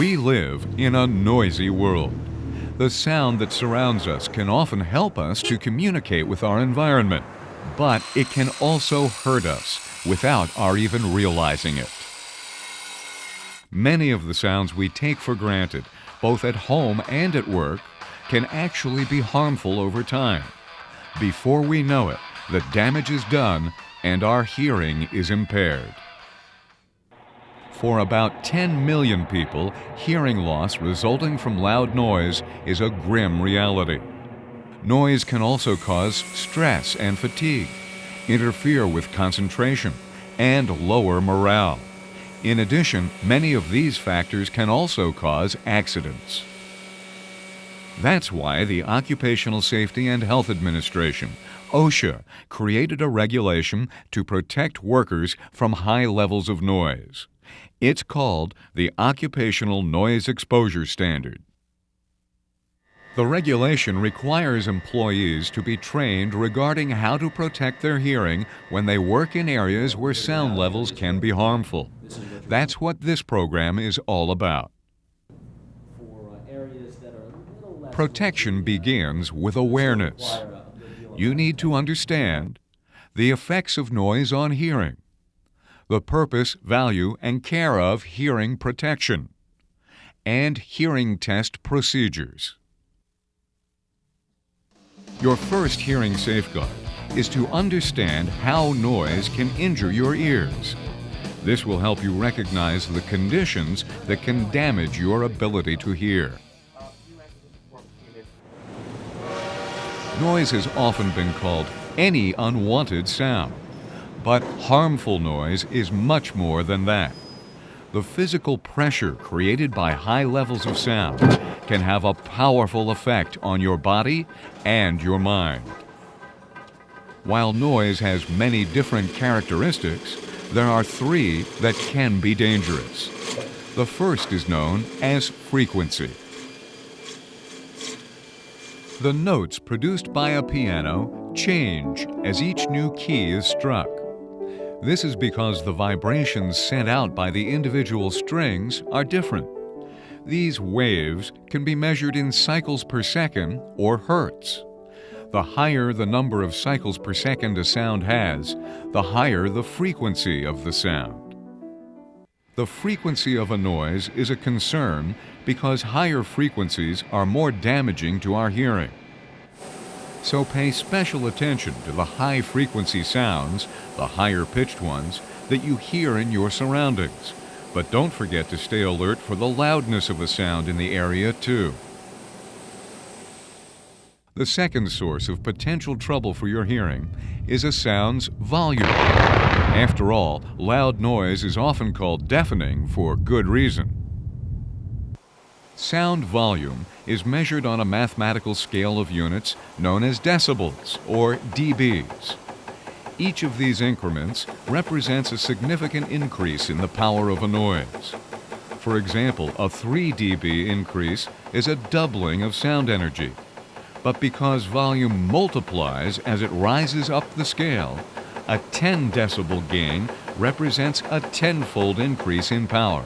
We live in a noisy world. The sound that surrounds us can often help us to communicate with our environment, but it can also hurt us without our even realizing it. Many of the sounds we take for granted, both at home and at work, can actually be harmful over time. Before we know it, the damage is done and our hearing is impaired. For about 10 million people, hearing loss resulting from loud noise is a grim reality. Noise can also cause stress and fatigue, interfere with concentration, and lower morale. In addition, many of these factors can also cause accidents. That's why the Occupational Safety and Health Administration, OSHA, created a regulation to protect workers from high levels of noise. It's called the Occupational Noise Exposure Standard. The regulation requires employees to be trained regarding how to protect their hearing when they work in areas where sound levels can be harmful. That's what this program is all about. Protection begins with awareness. You need to understand the effects of noise on hearing, the purpose, value, and care of hearing protection, and hearing test procedures. Your first hearing safeguard is to understand how noise can injure your ears. This will help you recognize the conditions that can damage your ability to hear. Noise has often been called any unwanted sound. But harmful noise is much more than that. The physical pressure created by high levels of sound can have a powerful effect on your body and your mind. While noise has many different characteristics, there are three that can be dangerous. The first is known as frequency. The notes produced by a piano change as each new key is struck. This is because the vibrations sent out by the individual strings are different. These waves can be measured in cycles per second or hertz. The higher the number of cycles per second a sound has, the higher the frequency of the sound. The frequency of a noise is a concern because higher frequencies are more damaging to our hearing. So pay special attention to the high-frequency sounds, the higher-pitched ones, that you hear in your surroundings. But don't forget to stay alert for the loudness of a sound in the area, too. The second source of potential trouble for your hearing is a sound's volume. After all, loud noise is often called deafening for good reason. Sound volume is measured on a mathematical scale of units known as decibels, or dBs. Each of these increments represents a significant increase in the power of a noise. For example, a 3 dB increase is a doubling of sound energy. But because volume multiplies as it rises up the scale, a 10 decibel gain represents a tenfold increase in power.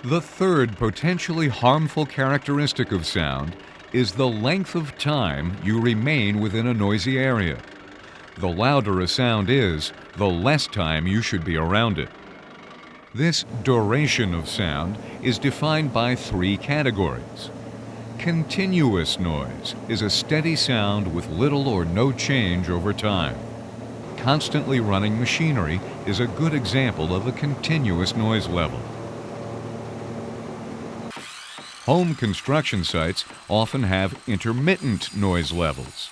The third potentially harmful characteristic of sound is the length of time you remain within a noisy area. The louder a sound is, the less time you should be around it. This duration of sound is defined by three categories. Continuous noise is a steady sound with little or no change over time. Constantly running machinery is a good example of a continuous noise level. Home construction sites often have intermittent noise levels.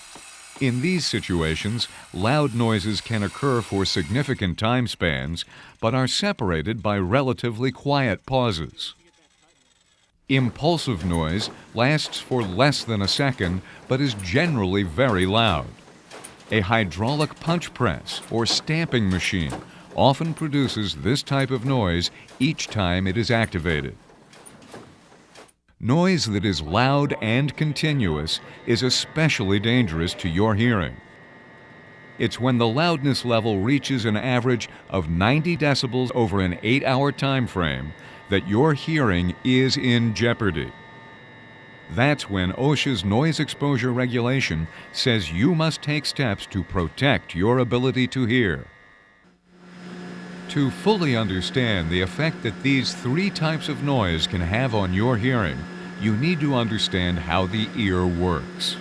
In these situations, loud noises can occur for significant time spans, but are separated by relatively quiet pauses. Impulsive noise lasts for less than a second, but is generally very loud. A hydraulic punch press or stamping machine often produces this type of noise each time it is activated. Noise that is loud and continuous is especially dangerous to your hearing. It's when the loudness level reaches an average of 90 decibels over an 8-hour time frame that your hearing is in jeopardy. That's when OSHA's noise exposure regulation says you must take steps to protect your ability to hear. To fully understand the effect that these three types of noise can have on your hearing, you need to understand how the ear works.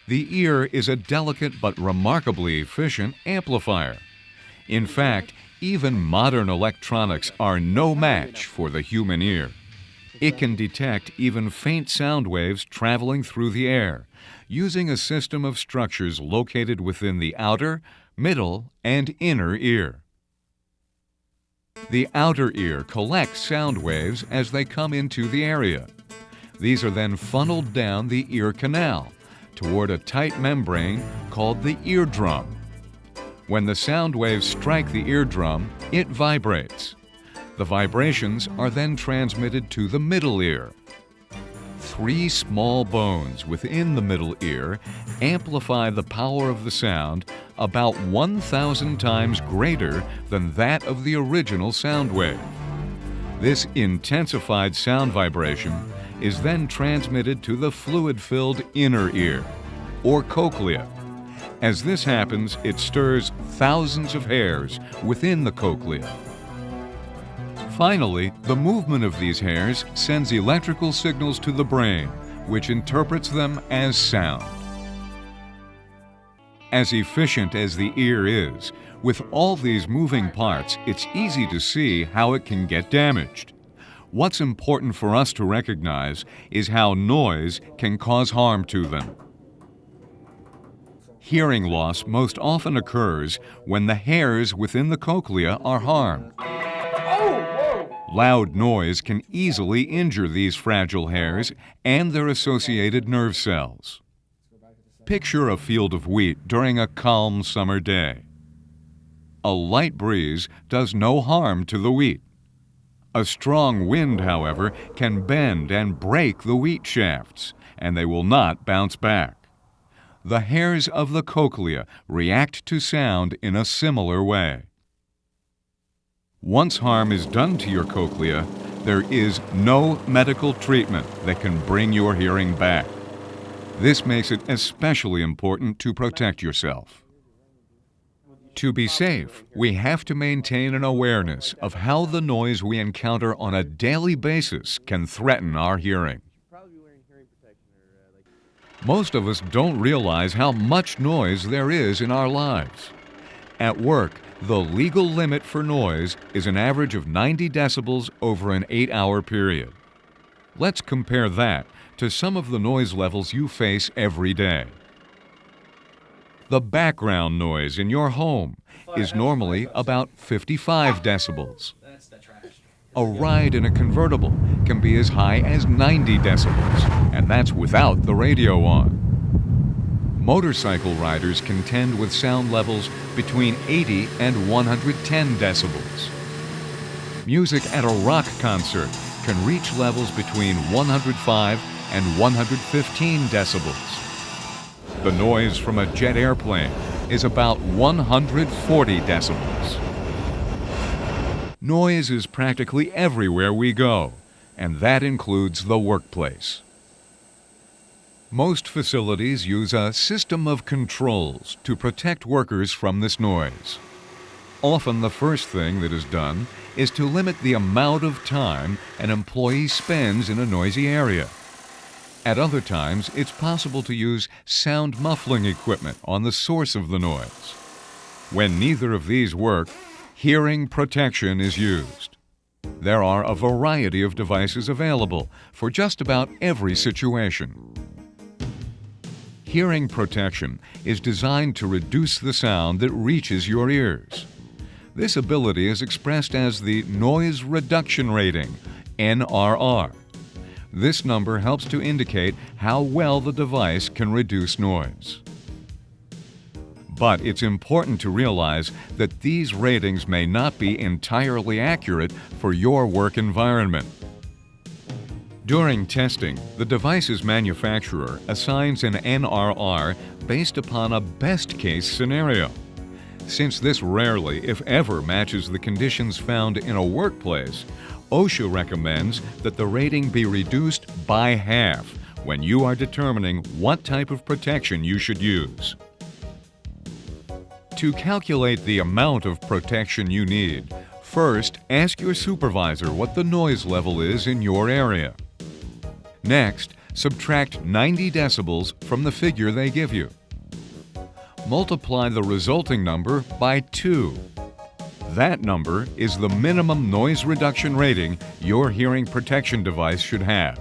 The ear is a delicate but remarkably efficient amplifier. In fact, even modern electronics are no match for the human ear. It can detect even faint sound waves traveling through the air, using a system of structures located within the outer, middle, and inner ear. The outer ear collects sound waves as they come into the area. These are then funneled down the ear canal toward a tight membrane called the eardrum. When the sound waves strike the eardrum, it vibrates. The vibrations are then transmitted to the middle ear. Three small bones within the middle ear amplify the power of the sound about 1,000 times greater than that of the original sound wave. This intensified sound vibration is then transmitted to the fluid-filled inner ear, or cochlea. As this happens, it stirs thousands of hairs within the cochlea. Finally, the movement of these hairs sends electrical signals to the brain, which interprets them as sound. As efficient as the ear is, with all these moving parts, it's easy to see how it can get damaged. What's important for us to recognize is how noise can cause harm to them. Hearing loss most often occurs when the hairs within the cochlea are harmed. Loud noise can easily injure these fragile hairs and their associated nerve cells. Picture a field of wheat during a calm summer day. A light breeze does no harm to the wheat. A strong wind, however, can bend and break the wheat shafts, and they will not bounce back. The hairs of the cochlea react to sound in a similar way. Once harm is done to your cochlea, there is no medical treatment that can bring your hearing back. This makes it especially important to protect yourself. To be safe, we have to maintain an awareness of how the noise we encounter on a daily basis can threaten our hearing. Most of us don't realize how much noise there is in our lives. At work, the legal limit for noise is an average of 90 decibels over an 8-hour period. Let's compare that to some of the noise levels you face every day. The background noise in your home is normally about 55 decibels. A ride in a convertible can be as high as 90 decibels, and that's without the radio on. Motorcycle riders contend with sound levels between 80 and 110 decibels. Music at a rock concert can reach levels between 105 and 115 decibels. The noise from a jet airplane is about 140 decibels. Noise is practically everywhere we go, and that includes the workplace. Most facilities use a system of controls to protect workers from this noise. Often the first thing that is done is to limit the amount of time an employee spends in a noisy area. At other times, it's possible to use sound muffling equipment on the source of the noise. When neither of these work, hearing protection is used. There are a variety of devices available for just about every situation. Hearing protection is designed to reduce the sound that reaches your ears. This ability is expressed as the Noise Reduction Rating, NRR. This number helps to indicate how well the device can reduce noise. But it's important to realize that these ratings may not be entirely accurate for your work environment. During testing, the device's manufacturer assigns an NRR based upon a best-case scenario. Since this rarely, if ever, matches the conditions found in a workplace, OSHA recommends that the rating be reduced by half when you are determining what type of protection you should use. To calculate the amount of protection you need, first ask your supervisor what the noise level is in your area. Next, subtract 90 decibels from the figure they give you. Multiply the resulting number by 2. That number is the minimum noise reduction rating your hearing protection device should have.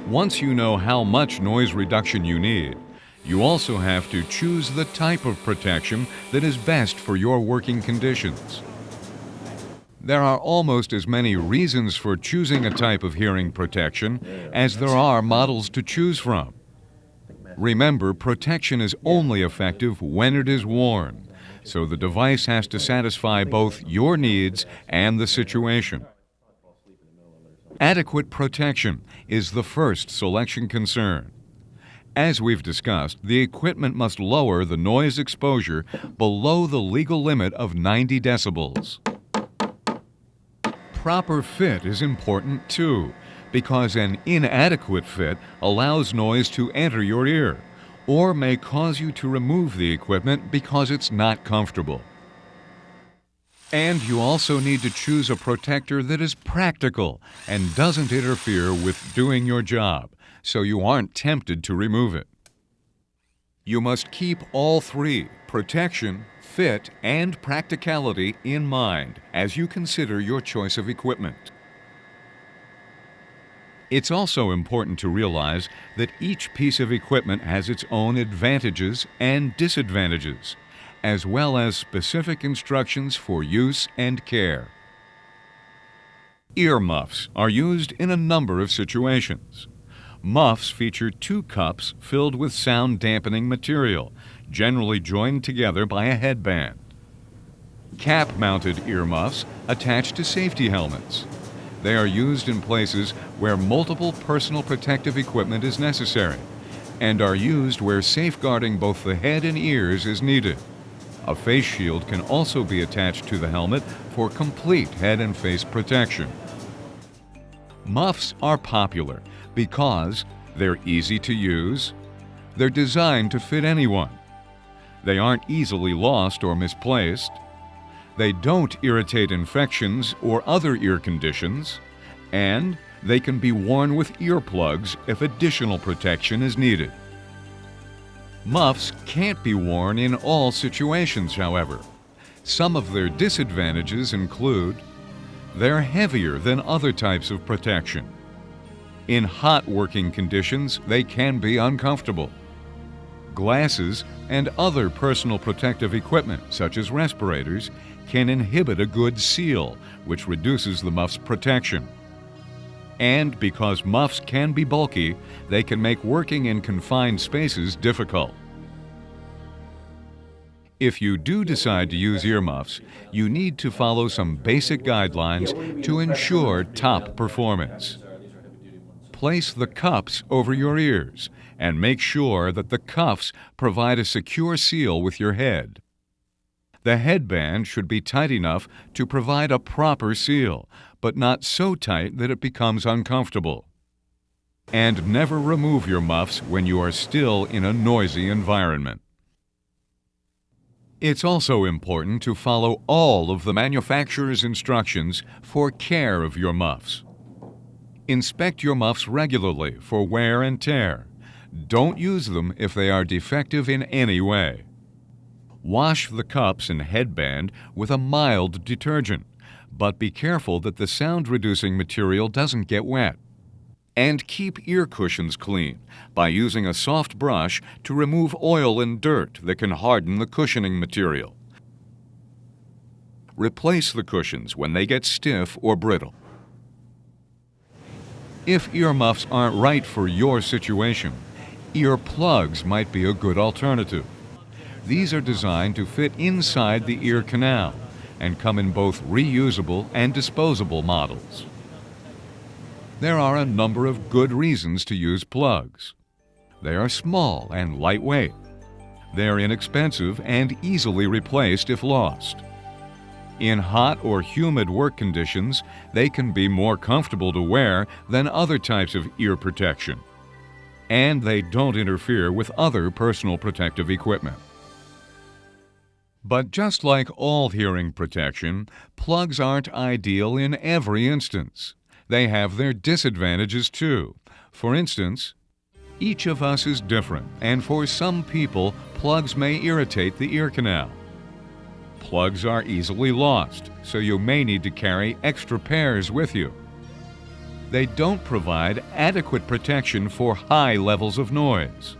Once you know how much noise reduction you need, you also have to choose the type of protection that is best for your working conditions. There are almost as many reasons for choosing a type of hearing protection as there are models to choose from. Remember, protection is only effective when it is worn, so the device has to satisfy both your needs and the situation. Adequate protection is the first selection concern. As we've discussed, the equipment must lower the noise exposure below the legal limit of 90 decibels. Proper fit is important too, because an inadequate fit allows noise to enter your ear, or may cause you to remove the equipment because it's not comfortable. And you also need to choose a protector that is practical and doesn't interfere with doing your job, so you aren't tempted to remove it. You must keep all three, protection, fit, and practicality, in mind as you consider your choice of equipment. It's also important to realize that each piece of equipment has its own advantages and disadvantages, as well as specific instructions for use and care. Earmuffs are used in a number of situations. Muffs feature 2 cups filled with sound-dampening material, generally joined together by a headband. Cap-mounted earmuffs attach to safety helmets. They are used in places where multiple personal protective equipment is necessary, and are used where safeguarding both the head and ears is needed. A face shield can also be attached to the helmet for complete head and face protection. Muffs are popular because they're easy to use, they're designed to fit anyone, they aren't easily lost or misplaced, they don't irritate infections or other ear conditions, and they can be worn with earplugs if additional protection is needed. Muffs can't be worn in all situations, however. Some of their disadvantages include they're heavier than other types of protection. In hot working conditions, they can be uncomfortable. Glasses and other personal protective equipment, such as respirators, can inhibit a good seal, which reduces the muff's protection. And because muffs can be bulky, they can make working in confined spaces difficult. If you do decide to use earmuffs, you need to follow some basic guidelines to ensure top performance. Place the cups over your ears and make sure that the cuffs provide a secure seal with your head. The headband should be tight enough to provide a proper seal, but not so tight that it becomes uncomfortable. And never remove your muffs when you are still in a noisy environment. It's also important to follow all of the manufacturer's instructions for care of your muffs. Inspect your muffs regularly for wear and tear. Don't use them if they are defective in any way. Wash the cups and headband with a mild detergent, but be careful that the sound-reducing material doesn't get wet. And keep ear cushions clean by using a soft brush to remove oil and dirt that can harden the cushioning material. Replace the cushions when they get stiff or brittle. If earmuffs aren't right for your situation, ear plugs might be a good alternative. These are designed to fit inside the ear canal and come in both reusable and disposable models. There are a number of good reasons to use plugs. They are small and lightweight. They're inexpensive and easily replaced if lost. In hot or humid work conditions, they can be more comfortable to wear than other types of ear protection. And they don't interfere with other personal protective equipment. But just like all hearing protection, plugs aren't ideal in every instance. They have their disadvantages too. For instance, each of us is different, and for some people, plugs may irritate the ear canal. Plugs are easily lost, so you may need to carry extra pairs with you. They don't provide adequate protection for high levels of noise.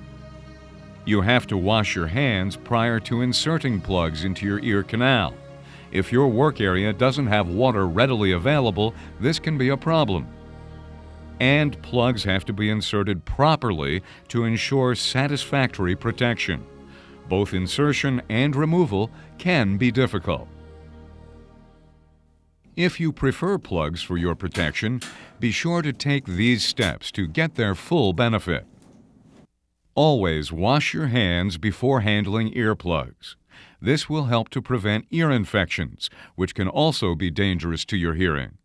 You have to wash your hands prior to inserting plugs into your ear canal. If your work area doesn't have water readily available, this can be a problem. And plugs have to be inserted properly to ensure satisfactory protection. Both insertion and removal can be difficult. If you prefer plugs for your protection, be sure to take these steps to get their full benefit. Always wash your hands before handling earplugs. This will help to prevent ear infections, which can also be dangerous to your hearing.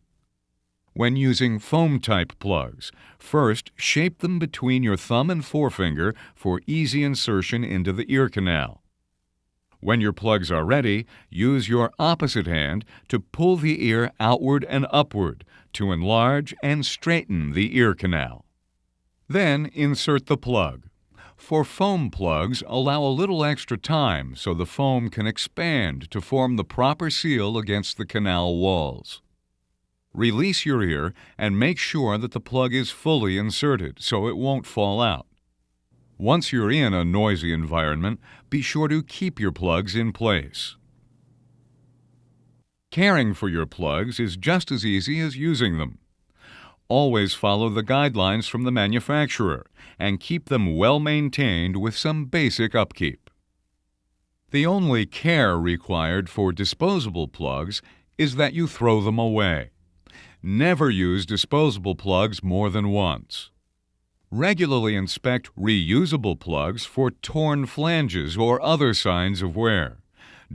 When using foam-type plugs, first shape them between your thumb and forefinger for easy insertion into the ear canal. When your plugs are ready, use your opposite hand to pull the ear outward and upward to enlarge and straighten the ear canal. Then insert the plug. For foam plugs, allow a little extra time so the foam can expand to form the proper seal against the canal walls. Release your ear and make sure that the plug is fully inserted so it won't fall out. Once you're in a noisy environment, be sure to keep your plugs in place. Caring for your plugs is just as easy as using them. Always follow the guidelines from the manufacturer and keep them well maintained with some basic upkeep. The only care required for disposable plugs is that you throw them away. Never use disposable plugs more than once. Regularly inspect reusable plugs for torn flanges or other signs of wear.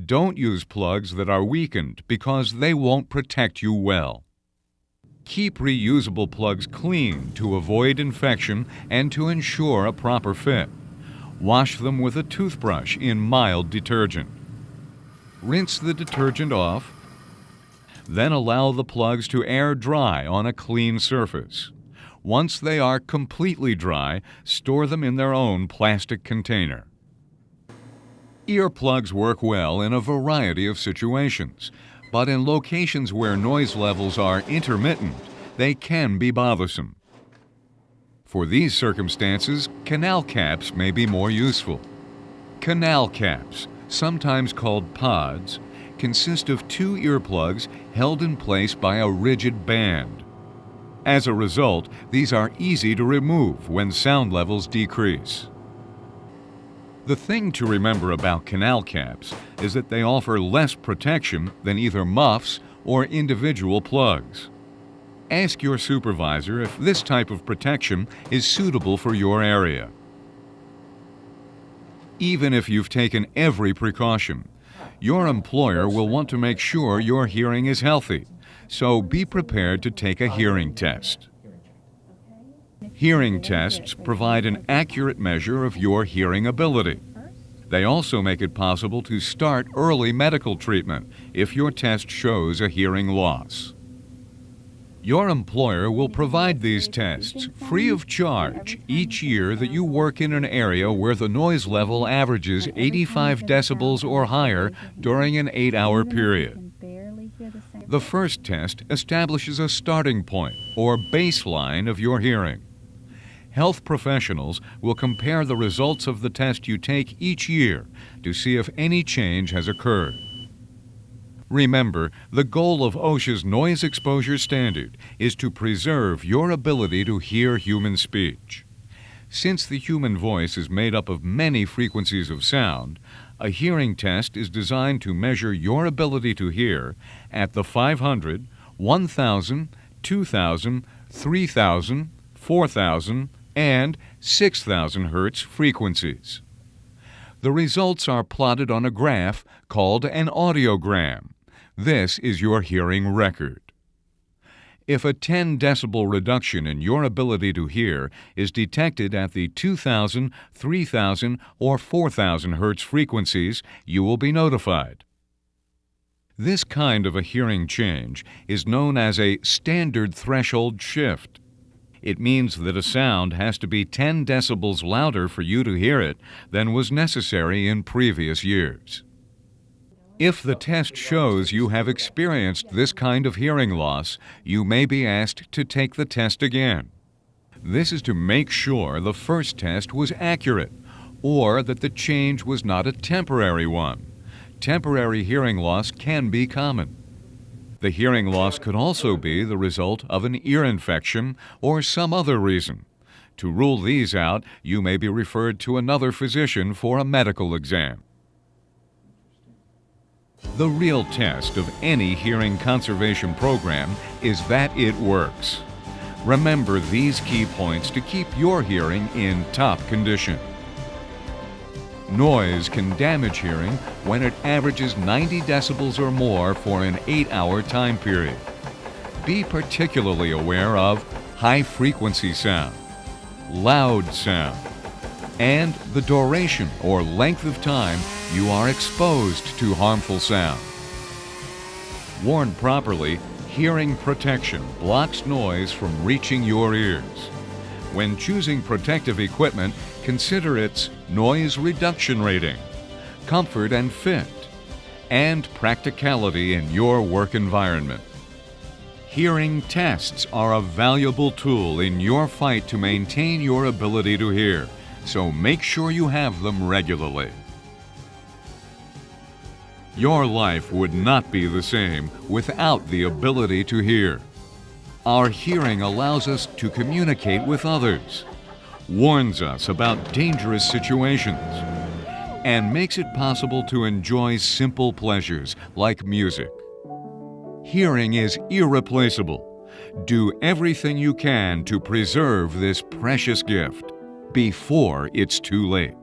Don't use plugs that are weakened because they won't protect you well. Keep reusable plugs clean to avoid infection and to ensure a proper fit. Wash them with a toothbrush in mild detergent. Rinse the detergent off, then allow the plugs to air dry on a clean surface. Once they are completely dry, store them in their own plastic container. Earplugs work well in a variety of situations, but in locations where noise levels are intermittent, they can be bothersome. For these circumstances, canal caps may be more useful. Canal caps, sometimes called pods, consist of two earplugs held in place by a rigid band. As a result, these are easy to remove when sound levels decrease. The thing to remember about canal caps is that they offer less protection than either muffs or individual plugs. Ask your supervisor if this type of protection is suitable for your area. Even if you've taken every precaution, your employer will want to make sure your hearing is healthy, so be prepared to take a hearing test. Hearing tests provide an accurate measure of your hearing ability. They also make it possible to start early medical treatment if your test shows a hearing loss. Your employer will provide these tests free of charge each year that you work in an area where the noise level averages 85 decibels or higher during an 8-hour period. The first test establishes a starting point or baseline of your hearing. Health professionals will compare the results of the test you take each year to see if any change has occurred. Remember, the goal of OSHA's noise exposure standard is to preserve your ability to hear human speech. Since the human voice is made up of many frequencies of sound, a hearing test is designed to measure your ability to hear at the 500, 1,000, 2,000, 3,000, 4,000, and 6,000 Hz frequencies. The results are plotted on a graph called an audiogram. This is your hearing record. If a 10 decibel reduction in your ability to hear is detected at the 2000, 3000, or 4000 Hz frequencies, you will be notified. This kind of a hearing change is known as a standard threshold shift. It means that a sound has to be 10 decibels louder for you to hear it than was necessary in previous years. If the test shows you have experienced this kind of hearing loss, you may be asked to take the test again. This is to make sure the first test was accurate, or that the change was not a temporary one. Temporary hearing loss can be common. The hearing loss could also be the result of an ear infection or some other reason. To rule these out, you may be referred to another physician for a medical exam. The real test of any hearing conservation program is that it works. Remember these key points to keep your hearing in top condition. Noise can damage hearing when it averages 90 decibels or more for an 8-hour time period. Be particularly aware of high-frequency sound, loud sound, and the duration or length of time you are exposed to harmful sound. Worn properly, hearing protection blocks noise from reaching your ears. When choosing protective equipment, consider its noise reduction rating, comfort and fit, and practicality in your work environment. Hearing tests are a valuable tool in your fight to maintain your ability to hear, so make sure you have them regularly. Your life would not be the same without the ability to hear. Our hearing allows us to communicate with others, warns us about dangerous situations, and makes it possible to enjoy simple pleasures like music. Hearing is irreplaceable. Do everything you can to preserve this precious gift before it's too late.